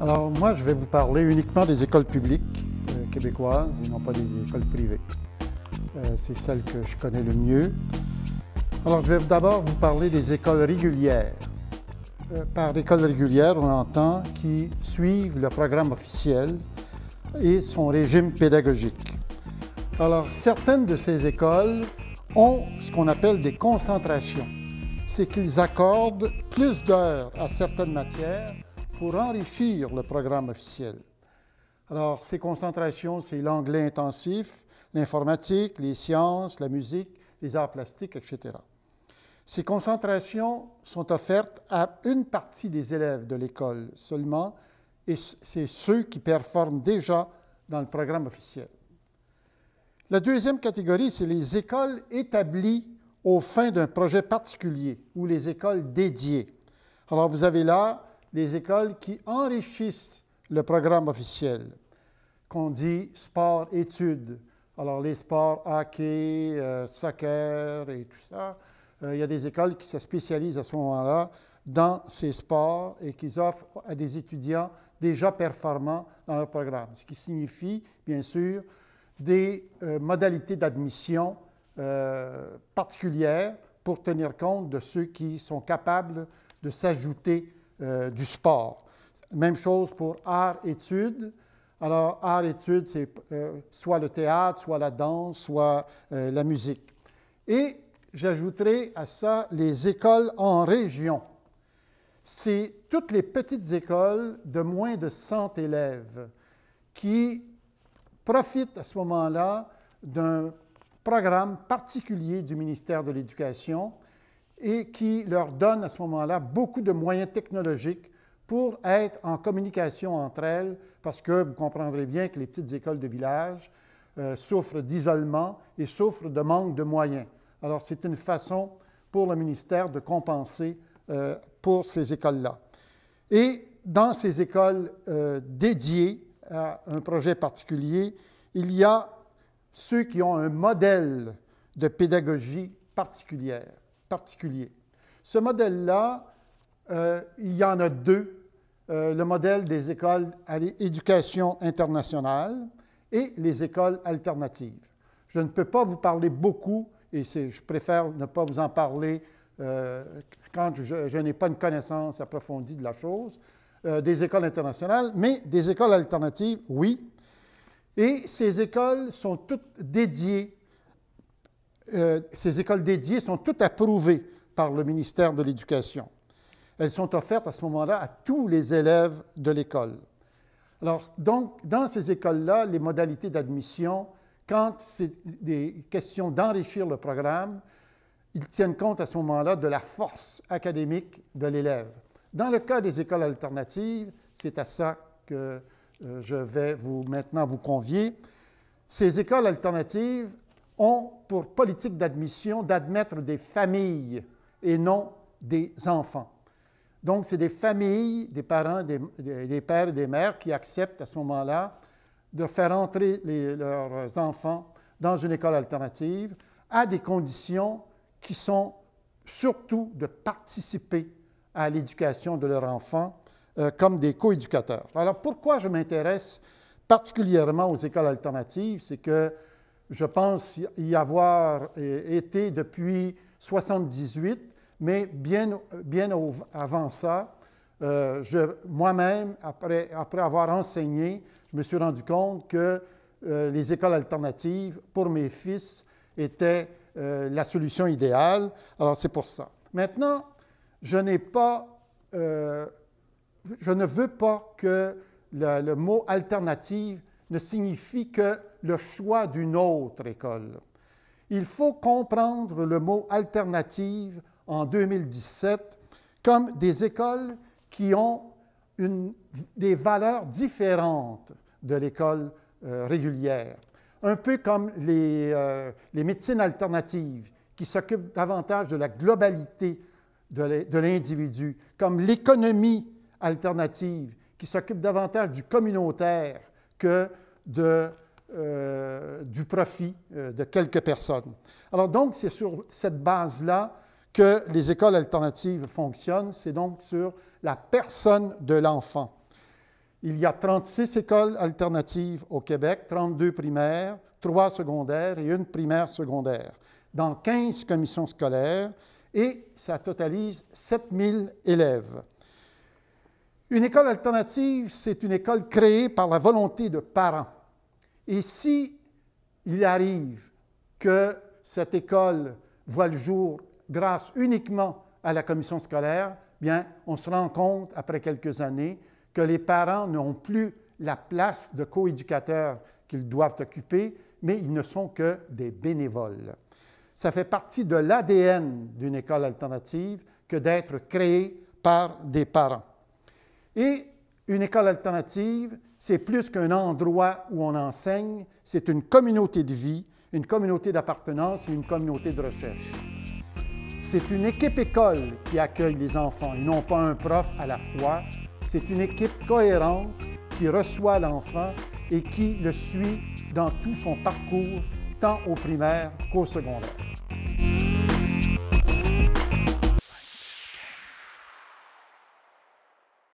Alors moi, je vais vous parler uniquement des écoles publiques québécoises et non pas des écoles privées. C'est celle que je connais le mieux. Alors je vais d'abord vous parler des écoles régulières. Par écoles régulières, on entend qui suivent le programme officiel et son régime pédagogique. Alors certaines de ces écoles ont ce qu'on appelle des concentrations. C'est qu'ils accordent plus d'heures à certaines matières pour enrichir le programme officiel. Alors, ces concentrations, c'est l'anglais intensif, l'informatique, les sciences, la musique, les arts plastiques, etc. Ces concentrations sont offertes à une partie des élèves de l'école seulement, et c'est ceux qui performent déjà dans le programme officiel. La deuxième catégorie, c'est les écoles établies aux fins d'un projet particulier ou les écoles dédiées. Alors, vous avez là les écoles qui enrichissent le programme officiel, qu'on dit sport-études. Alors, les sports hockey, soccer et tout ça, il y a des écoles qui se spécialisent à ce moment-là dans ces sports et qui offrent à des étudiants déjà performants dans leur programme, ce qui signifie, bien sûr, des modalités d'admission particulières pour tenir compte de ceux qui sont capables de s'ajouter du sport. Même chose pour art-études. Alors, art-études, c'est soit le théâtre, soit la danse, soit la musique. Et j'ajouterai à ça les écoles en région. C'est toutes les petites écoles de moins de 100 élèves qui profitent à ce moment-là d'un programme particulier du ministère de l'Éducation et qui leur donne à ce moment-là beaucoup de moyens technologiques pour être en communication entre elles, parce que vous comprendrez bien que les petites écoles de village souffrent d'isolement et souffrent de manque de moyens. Alors, c'est une façon pour le ministère de compenser pour ces écoles-là. Et dans ces écoles dédiées à un projet particulier, il y a ceux qui ont un modèle de pédagogie particulier. Ce modèle-là, il y en a deux. Le modèle des écoles à l'éducation internationale et les écoles alternatives. Je ne peux pas vous parler beaucoup, et je préfère ne pas vous en parler quand je n'ai pas une connaissance approfondie de la chose, des écoles internationales, mais des écoles alternatives, oui. Et ces écoles sont toutes dédiées, ces écoles dédiées sont toutes approuvées par le ministère de l'Éducation. Elles sont offertes à ce moment-là à tous les élèves de l'école. Alors, donc, dans ces écoles-là, les modalités d'admission, quand c'est des questions d'enrichir le programme, ils tiennent compte à ce moment-là de la force académique de l'élève. Dans le cas des écoles alternatives, c'est à ça que je vais maintenant vous convier. Ces écoles alternatives ont pour politique d'admission d'admettre des familles et non des enfants. Donc, c'est des familles, des parents, des pères et des mères qui acceptent à ce moment-là de faire entrer leurs enfants dans une école alternative à des conditions qui sont surtout de participer à l'éducation de leur enfant comme des coéducateurs. Alors, pourquoi je m'intéresse particulièrement aux écoles alternatives? C'est que je pense y avoir été depuis 1978, mais bien avant ça, moi-même, après avoir enseigné, je me suis rendu compte que les écoles alternatives, pour mes fils, étaient la solution idéale. Alors, c'est pour ça. Maintenant, je ne veux pas que le mot « alternative » ne signifie que le choix d'une autre école. Il faut comprendre le mot « alternative » en 2017 comme des écoles qui ont des valeurs différentes de l'école régulière. Un peu comme les médecines alternatives qui s'occupent davantage de la globalité de l'individu, comme l'économie alternative qui s'occupe davantage du communautaire que du profit de quelques personnes. Alors donc, c'est sur cette base-là que les écoles alternatives fonctionnent, c'est donc sur la personne de l'enfant. Il y a 36 écoles alternatives au Québec, 32 primaires, 3 secondaires et 1 primaire secondaire, dans 15 commissions scolaires, et ça totalise 7000 élèves. Une école alternative, c'est une école créée par la volonté de parents. Et si il arrive que cette école voit le jour grâce uniquement à la commission scolaire, bien, on se rend compte, après quelques années, que les parents n'ont plus la place de coéducateurs qu'ils doivent occuper, mais ils ne sont que des bénévoles. Ça fait partie de l'ADN d'une école alternative que d'être créée par des parents. Et une école alternative, c'est plus qu'un endroit où on enseigne, c'est une communauté de vie, une communauté d'appartenance et une communauté de recherche. C'est une équipe école qui accueille les enfants et non pas un prof à la fois. C'est une équipe cohérente qui reçoit l'enfant et qui le suit dans tout son parcours, tant au primaire qu'au secondaire.